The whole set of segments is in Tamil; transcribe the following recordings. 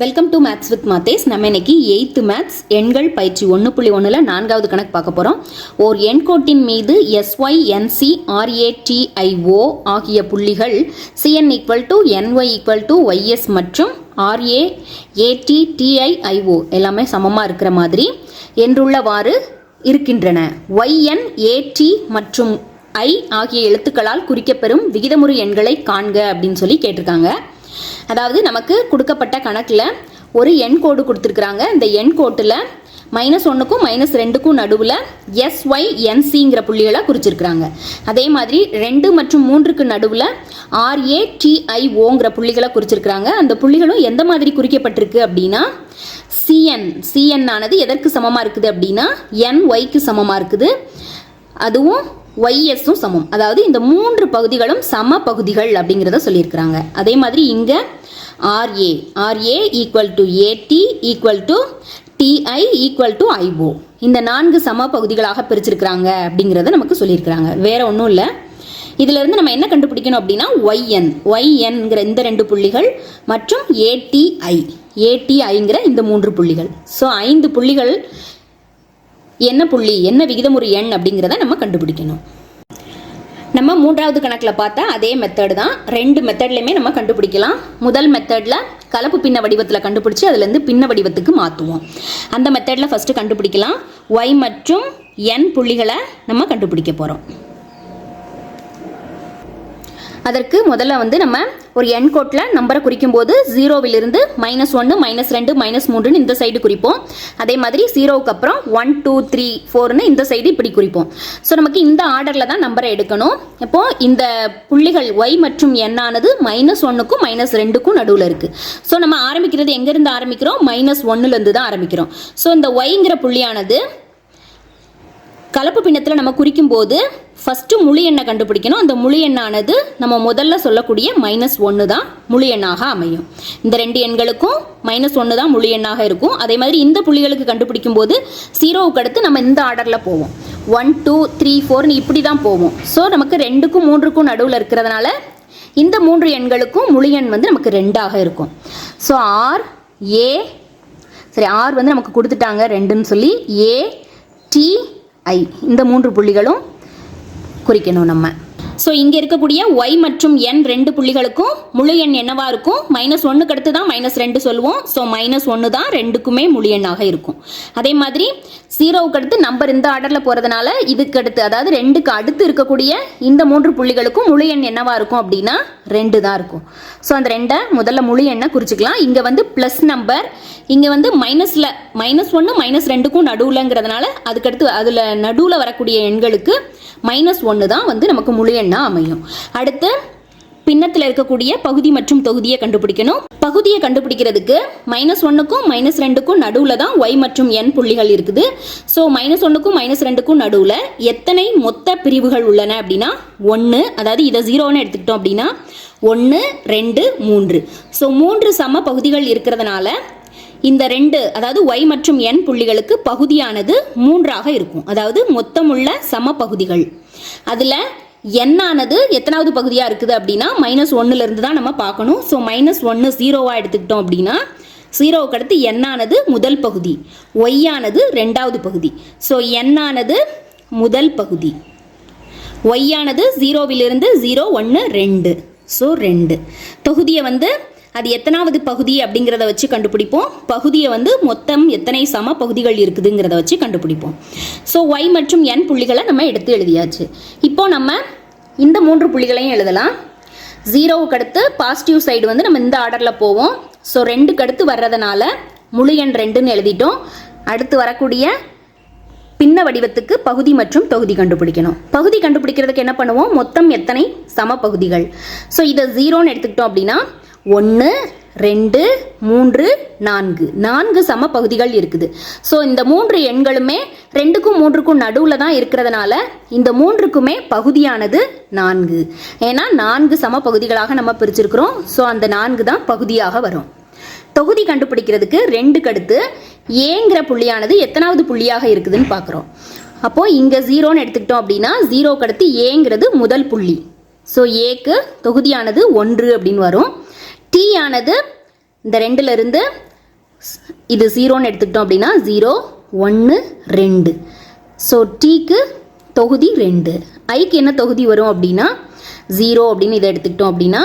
Welcome to maths with Mathesh. நம்ம இன்னைக்கு 8th மேத்ஸ் எண்கள் பயிற்சி 1.1ல் 4வது கணக்கு பார்க்க போகிறோம். ஓர் எண்கோட்டின் மீது SYNCRATIO ஆகிய புள்ளிகள் CN = NY = YS மற்றும் RAATTIIO எல்லாமே சமமாக இருக்கிற மாதிரி என்றுள்ளவாறு இருக்கின்றன. YN AT மற்றும் I ஆகிய எழுத்துக்களால் குறிக்கப்பெறும் விகிதமுறு எண்களை காண்க அப்படின்னு சொல்லி கேட்டிருக்காங்க. அதாவது நமக்கு கொடுக்கப்பட்ட கணக்கில் ஒரு எண் கோடு கொடுத்துருக்குறாங்க. இந்த எண் கோட்டில் -1க்கும் -2க்கும் நடுவில் SYNCங்கிற புள்ளிகளை குறிச்சிருக்கிறாங்க. அதே மாதிரி 2 மற்றும் 3க்கு நடுவில் RATIOங்கிற புள்ளிகளை குறிச்சிருக்கிறாங்க. அந்த புள்ளிகளும் எந்த மாதிரி குறிக்கப்பட்டிருக்கு அப்படின்னா CN ஆனது எதற்கு சமமாக இருக்குது அப்படின்னா NYக்கு சமமாக இருக்குது. அதுவும் YSும் சமம். அதாவது இந்த 3 பகுதிகளும் சம பகுதிகள் அப்படிங்கிறத சொல்லியிருக்கிறாங்க. அதே மாதிரி இங்கே RA = AT = TI = IO இந்த 4 சம பகுதிகளாக பிரிச்சிருக்கிறாங்க அப்படிங்கிறத நமக்கு சொல்லியிருக்கிறாங்க. வேற ஒன்றும் இல்லை. இதுல இருந்து நம்ம என்ன கண்டுபிடிக்கணும் அப்படின்னா YNங்கிற இந்த 2 புள்ளிகள் மற்றும் ATIங்கிற இந்த 3 புள்ளிகள். ஸோ 5 புள்ளிகள் என்ன புள்ளி என்ன விகிதமுறு எண் அப்படிங்கிறத நம்ம கண்டுபிடிக்கணும். நம்ம 3வது கணக்கில் பார்த்தா அதே மெத்தட் தான். 2 மெத்தட்லையுமே நம்ம கண்டுபிடிக்கலாம். முதல் மெத்தடில் கலப்பு பின்ன வடிவத்தில் கண்டுபிடிச்சி அதுலேருந்து பின்ன வடிவத்துக்கு மாற்றுவோம். அந்த மெத்தடில் ஃபஸ்ட்டு கண்டுபிடிக்கலாம். Y மற்றும் N புள்ளிகளை நம்ம கண்டுபிடிக்க போகிறோம். அதற்கு முதல்ல நம்ம ஒரு எண் கோட்டில் நம்பரை குறிக்கும் போது 0விலிருந்து -1 -2 -3 இந்த சைடு குறிப்போம். அதே மாதிரி 0க்கு அப்புறம் 1 2 3 4ன்னு இந்த சைடு இப்படி குறிப்போம். ஸோ நமக்கு இந்த ஆர்டரில் தான் நம்பரை எடுக்கணும். இப்போ இந்த புள்ளிகள் Y மற்றும் N ஆனது -1க்கும் -2க்கும் நடுவில் இருக்குது. ஸோ நம்ம ஆரம்பிக்கிறது எங்கேருந்து ஆரம்பிக்கிறோம்? -1லேருந்து தான் ஆரம்பிக்கிறோம். ஸோ இந்த Yங்கிற புள்ளியானது கலப்பு பின்னத்தில் நம்ம குறிக்கும் போது ஃபஸ்ட்டு முழு எண்ணை கண்டுபிடிக்கணும். அந்த முழு எண்ணானது நம்ம முதல்ல சொல்லக்கூடிய -1 தான் முழு எண்ணாக அமையும். இந்த 2 எண்களுக்கும் -1 தான் முழு எண்ணாக இருக்கும். அதே மாதிரி இந்த புள்ளிகளுக்கு கண்டுபிடிக்கும் போது 0க்கு அடுத்து நம்ம இந்த ஆர்டரில் போவோம். 1 2 3 4ன்னு இப்படி தான் போவோம். ஸோ நமக்கு 2க்கும் 3க்கும் நடுவில் இருக்கிறதுனால இந்த 3 எண்களுக்கும் முழு எண் நமக்கு 2ஆக இருக்கும். ஸோ R நமக்கு கொடுத்துட்டாங்க 2ன்னு சொல்லி ATI இந்த 3 புள்ளிகளும் குறிக்கணும் நம்ம. ஸோ இங்கே இருக்கக்கூடிய Y மற்றும் N 2 புள்ளிகளுக்கும் முழு எண் என்னவா இருக்கும்? -1க்கு அடுத்து தான் -2 சொல்லுவோம். ஸோ -1 தான் 2க்குமே முழு எண்ணாக இருக்கும். அதே மாதிரி 0க்கு அடுத்து நம்பர் இந்த ஆர்டரில் போகிறதுனால இதுக்கு அடுத்து அதாவது 2க்கு அடுத்து இருக்கக்கூடிய இந்த 3 புள்ளிகளுக்கும் முழு எண் என்னவா இருக்கும் அப்படின்னா 2 தான் இருக்கும். ஸோ அந்த 2 முதல்ல முழு எண்ணை குறிச்சிக்கலாம். இங்கே ப்ளஸ் நம்பர், இங்கே -1 -2க்கும் நடுவுலங்கிறதுனால அதுக்கடுத்து அதில் நடுவில் வரக்கூடிய எண்களுக்கு -1 தான் நமக்கு முழு எண்ணா அமையும். அடுத்து பின்னத்தில் இருக்கக்கூடிய பகுதி மற்றும் தொகுதியை கண்டுபிடிக்கணும். பகுதியை கண்டுபிடிக்கிறதுக்கு -1க்கும் -2க்கும் நடுவில் தான் Y மற்றும் N புள்ளிகள் இருக்குது. ஸோ -1க்கும் -2க்கும் நடுவில் எத்தனை மொத்த பிரிவுகள் உள்ளன அப்படின்னா 1. அதாவது இதை 0ன்னு எடுத்துக்கிட்டோம் அப்படின்னா 1 2 3. ஸோ 3 சம பகுதிகள் இருக்கிறதுனால இந்த 2 அதாவது Y மற்றும் N புள்ளிகளுக்கு பகுதியானது 3ஆக இருக்கும். அதாவது மொத்தமுள்ள சம பகுதிகள். அதில் N ஆனது எத்தனாவது பகுதியாக இருக்குது அப்படின்னா -1லேருந்து தான் நம்ம பார்க்கணும். ஸோ -1 0வா எடுத்துக்கிட்டோம் அப்படின்னா 0க்கு அடுத்து N ஆனது முதல் பகுதி, Y ஆனது 2வது பகுதி. ஸோ N ஆனது முதல் பகுதி, Y ஆனது 0விலிருந்து 0 1 2. ஸோ 2 தொகுதியை அது எத்தனாவது பகுதி அப்படிங்கிறத வச்சு கண்டுபிடிப்போம். பகுதியை மொத்தம் எத்தனை சம பகுதிகள் இருக்குதுங்கிறத வச்சு கண்டுபிடிப்போம். ஸோ Y மற்றும் N புள்ளிகளை நம்ம எடுத்து எழுதியாச்சு. இப்போ நம்ம இந்த 3 புள்ளிகளையும் எழுதலாம். 0க்கு அடுத்து பாசிட்டிவ் சைடு நம்ம இந்த ஆர்டரில் போவோம். ஸோ 2க்கு அடுத்து வர்றதுனால முழு எண் 2ன்னு எழுதிட்டோம். அடுத்து வரக்கூடிய பின்ன வடிவத்துக்கு பகுதி மற்றும் தொகுதி கண்டுபிடிக்கணும். பகுதி கண்டுபிடிக்கிறதுக்கு என்ன பண்ணுவோம்? மொத்தம் எத்தனை சம பகுதிகள். ஸோ இதை 0ன்னு எடுத்துக்கிட்டோம் அப்படின்னா 1 2 3 4 சம பகுதிகள் இருக்குது. ஸோ இந்த 3 எண்களுமே 2க்கும் 3க்கும் நடுவில் தான் இருக்கிறதுனால இந்த 3க்குமே பகுதியானது 4. ஏன்னா 4 சம பகுதிகளாக நம்ம பிரிச்சிருக்கிறோம். ஸோ அந்த 4 தான் பகுதியாக வரும். தொகுதி கண்டுபிடிக்கிறதுக்கு 2க்கு அடுத்து ஏங்கிற புள்ளியானது எத்தனாவது புள்ளியாக இருக்குதுன்னு பார்க்குறோம். அப்போ இங்கே 0ன்னு எடுத்துக்கிட்டோம் அப்படின்னா 0க்கு அடுத்து ஏங்கிறது முதல் புள்ளி. ஸோ ஏக்கு தொகுதியானது 1 அப்படின்னு வரும். T ஆனது இந்த 2ல இருந்து இது 0ன்னு எடுத்துக்கிட்டோம் அப்படின்னா 0 1 2. ஸோ டீக்கு தொகுதி 2, ஐக்கு என்ன தொகுதி வரும் அப்படின்னா 0 அப்படின்னு இதை எடுத்துக்கிட்டோம் அப்படின்னா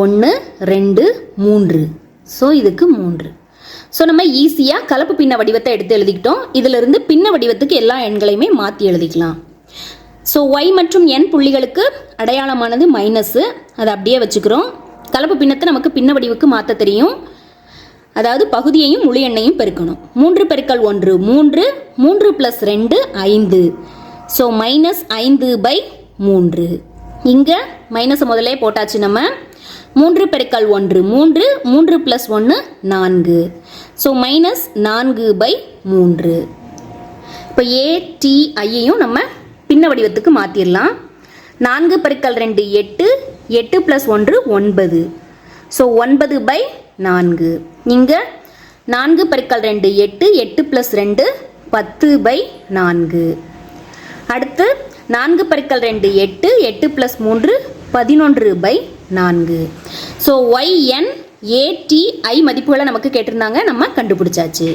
1 2 3. ஸோ இதுக்கு 3. ஸோ நம்ம ஈஸியாக கலப்பு பின்ன வடிவத்தை எடுத்து எழுதிக்கிட்டோம். இதிலிருந்து பின்ன வடிவத்துக்கு எல்லா எண்களையுமே மாற்றி எழுதிக்கலாம். ஸோ ஒய் மற்றும் என் புள்ளிகளுக்கு அடையாளமானது மைனஸு, அதை அப்படியே வச்சுக்கிறோம். கலப்பு பின்னத்தை நமக்கு பின்ன வடிவுக்கு மாற்ற தெரியும். அதாவது பகுதியையும் முழு எண்ணையும் பெருக்கணும். 3 பெருக்கல் 1 3, 3 + 2 5. ஸோ -5/3. இங்கே மைனஸை முதலே போட்டாச்சு நம்ம. 3 பெருக்கல் 1 3, 3 + 1 4. ஸோ -4/3. இப்போ ATIயையும் நம்ம பின்ன வடிவத்துக்கு மாற்றிடலாம். 4 பெருக்கல் 2 8, 8 + 1 9. ஸோ 9/4. இங்கே 4 பெருக்கல் 2 8, 8 + 2 10/4. அடுத்து 4 பெருக்கல் 2 8, 8 + 3 11/4. ஸோ YN ATI மதிப்புகளை நமக்கு கேட்டிருந்தாங்க, நம்ம கண்டுபிடிச்சாச்சு.